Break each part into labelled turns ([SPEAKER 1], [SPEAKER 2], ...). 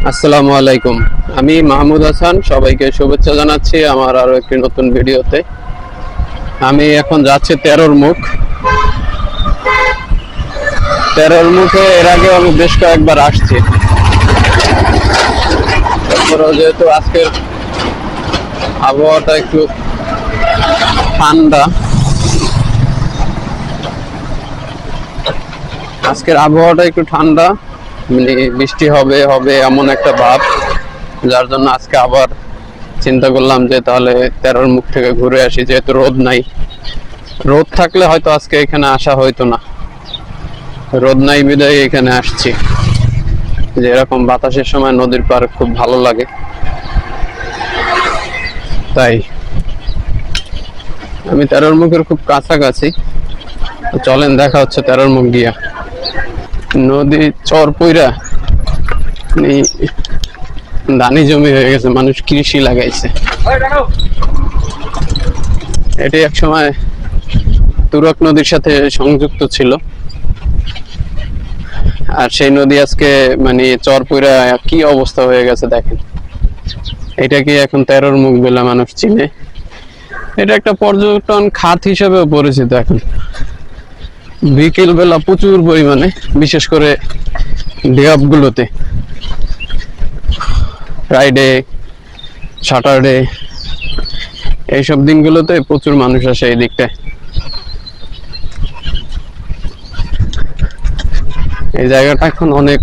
[SPEAKER 1] আসসালামু আলাইকুম। আমি মাহমুদ হাসান, সবাইকে শুভেচ্ছা জানাচ্ছি আমার আরো একটি নতুন ভিডিওতে। আমি এখন যাচ্ছি তেরোর মুখ। তেরোর মুখে এর আগে আমি বেশ কয়েকবার আসছি। তারপরেও যেহেতু আজকের আবহাওয়াটা একটু ঠান্ডা, মানে বৃষ্টি হবে হবে এমন একটা ভাব, যার জন্য আজকে আবার চিন্তা করলাম যে তাহলে তেরোর মুখ থেকে ঘুরে আসি, যেহেতু রোদ নাই। রোদ থাকলে হয়তো আজকে এখানে আসা হইতো না, রোদ নাই বিদায় এখানে আসছি। যে এরকম বাতাসের সময় নদীর পার খুব ভালো লাগে, তাই আমি তেরোর মুখের খুব কাছাকাছি। চলেন, দেখা হচ্ছে তেরোর মুখ গিয়া। নদী চর পইরা ধানি জমি হয়ে গেছে, মানুষ কৃষি লাগাইছে। এটি এক সময় তুরাগ নদীর সাথে সংযুক্ত ছিল, আর সেই নদী আজকে মানে চর পইরা কি অবস্থা হয়ে গেছে দেখেন। এটা কি এখন তেরোর মুখ বলে মানুষ চিনে? এটা একটা পর্যটন খাত হিসেবেও পরিচিত এখন। বিকেল বেলা প্রচুর পরিমাণে, বিশেষ করে ডেয়াপগুলোতে, ফ্রাইডে, স্যাটারডে, এইসব দিনগুলোতে প্রচুর মানুষ আসে এই দিকটায়। এই জায়গাটা এখন অনেক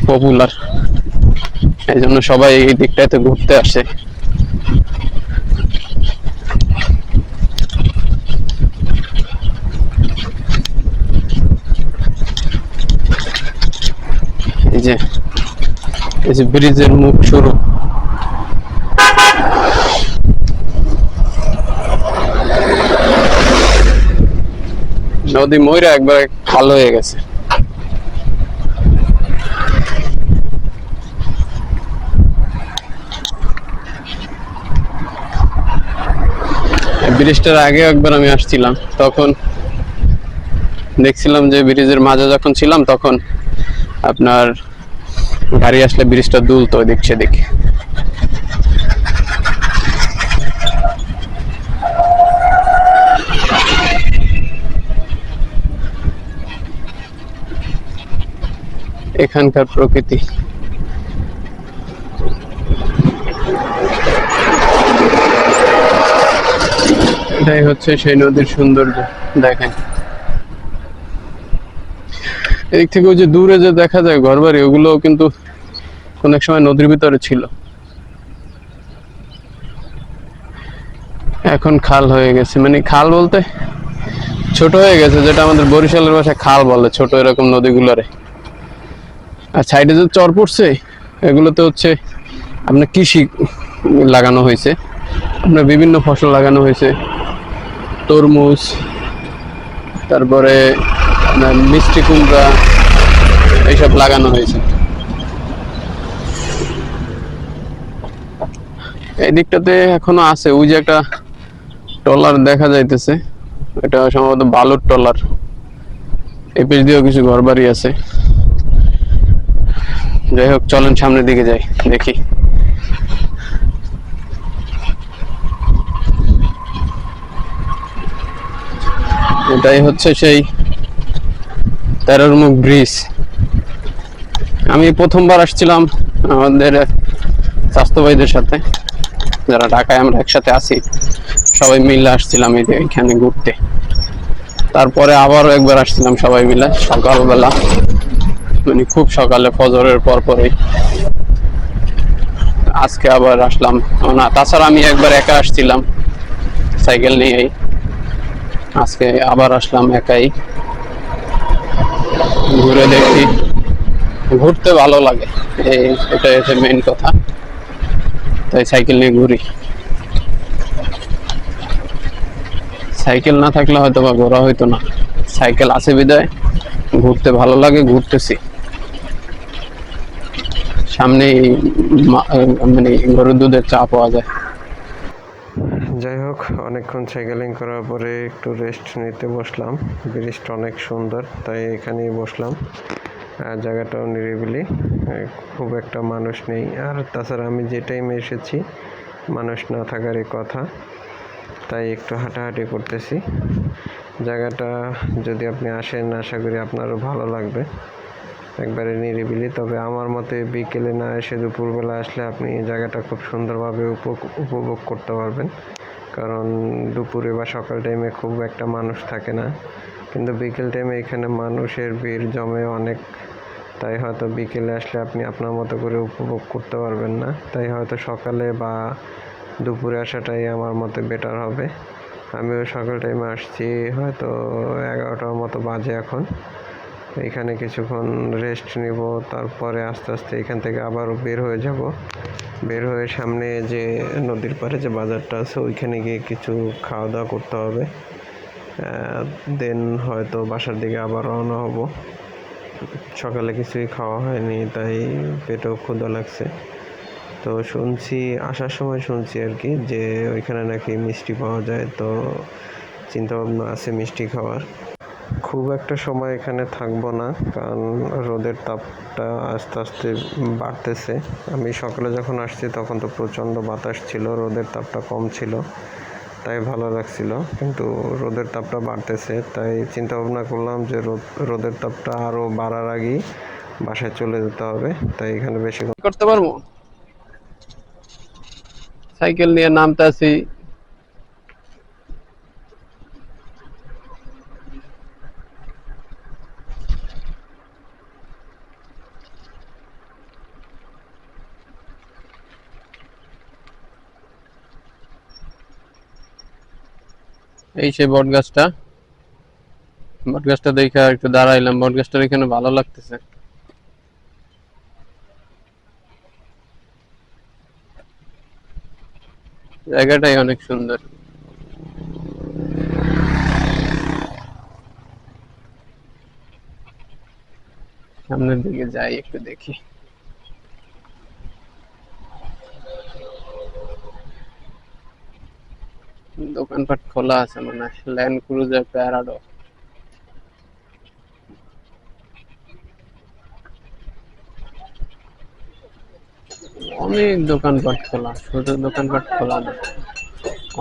[SPEAKER 1] পপুলার, এই জন্য সবাই এই দিকটাতে ঘুরতে আসে। এই যে ব্রিজের মুখ শুরু। নদী ময়রা একবার খাল হয়ে গেছে। ব্রিজটার আগে একবার আমি আসছিলাম, তখন দেখছিলাম যে ব্রিজের মাঝে যখন ছিলাম তখন আপনার গাড়ি আসলে ব্রিজটা দুলতো এদিক সেদিক। এখানকার প্রকৃতি এটাই হচ্ছে সেই নদীর সৌন্দর্য। দেখেন এদিক থেকে ওই যে দূরে যে দেখা যায় ঘরবাড়ি, ওগুলো কিন্তু কোন এক সময় নদীর ভিতরে ছিল, এখন খাল হয়ে গেছে। মানে খাল বলতে ছোট হয়ে গেছে, যেটা আমাদের বরিশালের ভাষায় খাল বলে, ছোট এরকম নদীগুলোরে। আর সাইডে যে চর পড়ছে, এগুলোতে হচ্ছে আপনার কৃষি লাগানো হয়েছে, আপনার বিভিন্ন ফসল লাগানো হয়েছে, তরমুজ, তারপরে আপনার মিষ্টি কুমড়া, এইসব লাগানো হয়েছে। এই দিকটাতে এখনো আছে, ওই যে একটা ট্রলার দেখা যাইতেছে, এটা সম্ভবত বালুর ট্রলার। এই পেশ দিয়েও কিছু ঘর বাড়ি আছে। যাই হোক, চলেন সামনের দিকে যাই, দেখি। এটাই হচ্ছে সেই তেরোর মুখ ব্রিজ। আমি প্রথমবার আসছিলাম আমাদের স্বাস্থ্য ভাইদের সাথে, যারা ঢাকায় আমরা একসাথে আছি, সবাই মিলে আসছিলাম এখানে ঘুরতে। তারপরে আবারও একবার আসছিলাম সবাই মিলে সকালবেলা, মানে খুব সকালে, ফজরের পর পরে। আজকে আবার আসলাম না, তাছাড়া আমি একবার একা আসছিলাম সাইকেল নিয়েই, আজকে আবার আসলাম একাই। ঘুরে দেখি, ঘুরতে ভালো লাগে, এটাই হচ্ছে মেইন কথা, তাই সাইকেল নিয়ে ঘুরি। সাইকেল না থাকলে হয়তো বা ঘোরা হইতো না, সাইকেল আছে বিদায় ঘুরতে ভালো লাগে, ঘুরতেছি। সামনে মানে গরুর দুধের চা পাওয়া যায়।
[SPEAKER 2] যাই হোক, অনেকক্ষণ সাইকেলিং করার পরে একটু রেস্ট নিতে বসলাম। ব্রিজটা অনেক সুন্দর, তাই এখানেই বসলাম। আর জায়গাটাও নিরিবিলি, খুব একটা মানুষ নেই। আর তাছাড়া আমি যে টাইমে এসেছি মানুষ না থাকারই কথা, তাই একটু হাঁটাহাঁটি করতেছি। জায়গাটা যদি আপনি আসেন আশা করি আপনারও ভালো লাগবে, একবারে নিরিবিলি। তবে আমার মতে বিকেলে না এসে দুপুরবেলা আসলে আপনি এই জায়গাটা খুব সুন্দরভাবে উপভোগ করতে পারবেন, কারণ দুপুরে বা সকাল টাইমে খুব একটা মানুষ থাকে না, কিন্তু বিকেল টাইমে এখানে মানুষের ভিড় জমে অনেক। তাই হয়তো বিকেলে আসলে আপনি আপনার মতো করে উপভোগ করতে পারবেন না, তাই হয়তো সকালে বা দুপুরে আসাটাই আমার মতে বেটার হবে। আমিও সকাল টাইমে আসছি, হয়তো 11টার মতো বাজে এখন। এখানে কিছুক্ষণ রেস্ট নিব, তারপরে আস্তে আস্তে এখান থেকে আবারও বের হয়ে যাব। বের হয়ে সামনে যে নদীর পাড়ে যে বাজারটা আছে ওইখানে গিয়ে কিছু খাওয়া দাওয়া করতে হবে, দেন হয়তো বাসার দিকে আবার রওনা হব। সকালে কিছুই খাওয়া হয়নি, তাই পেটেও ক্ষুধা লাগছে। তো শুনছি, আসার সময় শুনছি আর কি, যে ওইখানে নাকি মিষ্টি পাওয়া যায়, তো চিন্তা ভাবনা আছে মিষ্টি খাওয়ার। খুব একটা সময় এখানে থাকবো না, কারণ রোদের তাপটা আস্তে আস্তে বাড়তেছে। আমি সকালে যখন আসছি তখন তো প্রচণ্ড বাতাস ছিল, রোদের তাপটা কম ছিল, তাই ভালো লাগছিল। কিন্তু রোদের তাপটা বাড়তেছে, তাই চিন্তা ভাবনা করলাম যে রোদের তাপটা আরও বাড়ার আগেই বাসায় চলে যেতে হবে। তাই এখানে বেশি
[SPEAKER 1] করতে পারবো, সাইকেল নিয়ে নামতে আছি। এই সেই বট গাছটা, বট গাছটা দেখে একটু দাঁড়াইলাম। বট গাছটার এখানে ভালো লাগতেছে, জায়গাটাই অনেক সুন্দর। সামনের দিকে যাই, একটু দেখি। দোকানপাট খোলা আছে মনে হয়, ল্যান্ড ক্রুজার প্যারাডো। অনেক দোকানপাট খোলা, শুধু দোকানপাট খোলা না,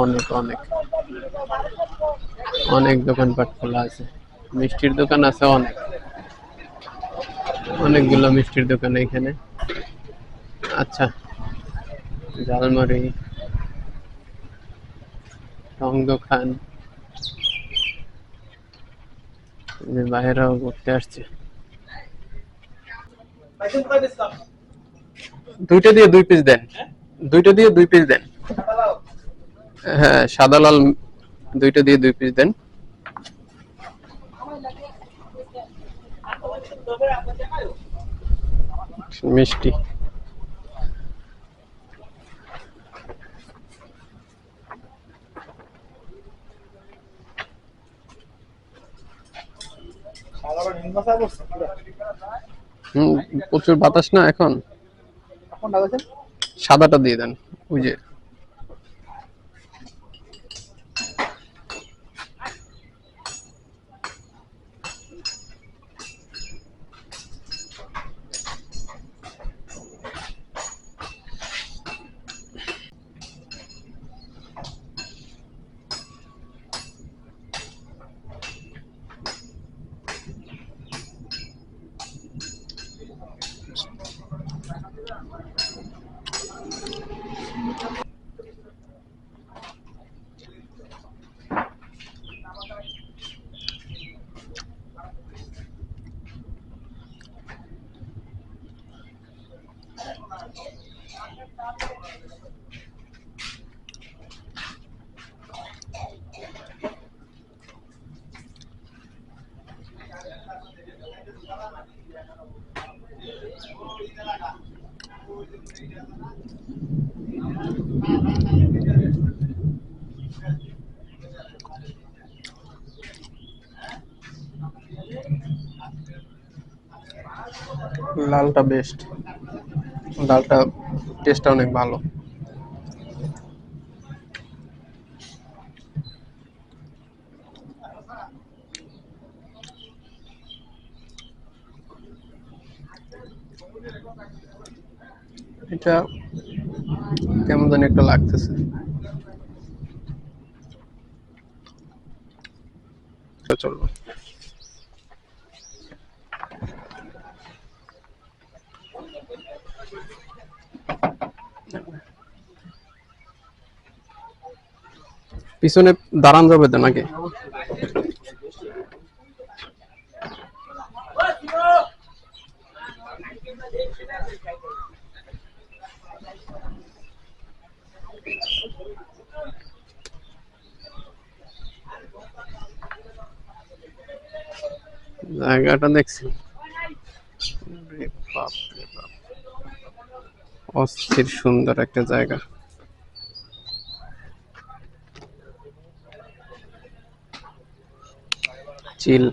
[SPEAKER 1] অনেক অনেক অনেক দোকানপাট খোলা আছে। মিষ্টির দোকান আছে অনেক, অনেকগুলো মিষ্টির দোকান এখানে। আচ্ছা, ঝালমুড়ি, টং দোকান, বাইরেও ঘুরতে আসছে। দুইটা দিয়ে 2 পিস দেন, দুইটা দিয়ে 2 পিস দেন। হ্যাঁ, সাদা লাল দুইটা দিয়ে 2 পিস দেন। মিষ্টি হুম, প্রচুর বাতাস না এখন। সাদাটা দিয়ে দেন, ওই যে। লালটা বেস্ট, লালটা টেস্টটা অনেক ভালো। এটা কেমন জানি একটা লাগতেছে। চলবে। পিছনে দাঁড়ান যাবে তো নাকি? জায়গাটা দেখছি, বাপ রে বাপ, অস্থির সুন্দর একটা জায়গা। চিল।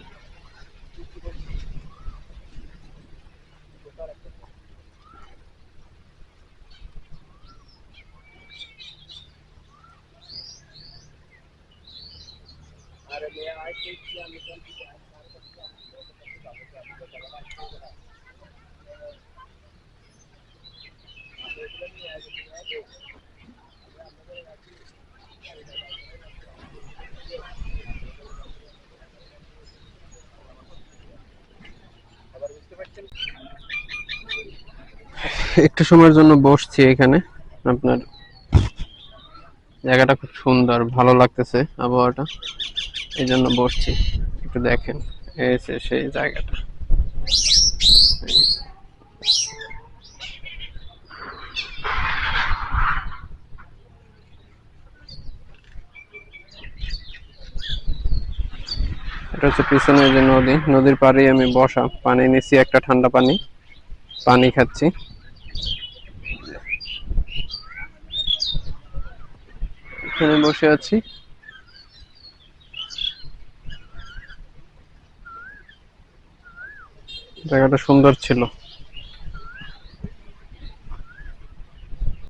[SPEAKER 1] একটু সময়ের জন্য বসছি এখানে। আপনার জায়গাটা খুব সুন্দর, ভালো লাগতেছে আবহাওয়াটা, এই জন্য বসছি। একটু দেখেন, এই যে সেই জায়গাটা। এটা হচ্ছে পিছনে যে নদী, নদীর পাড়ে আমি বসা, পানি নিচ্ছি একটা ঠান্ডা পানি, পানি খাচ্ছি। এখানে বসে আছি। জায়গাটা সুন্দর ছিল।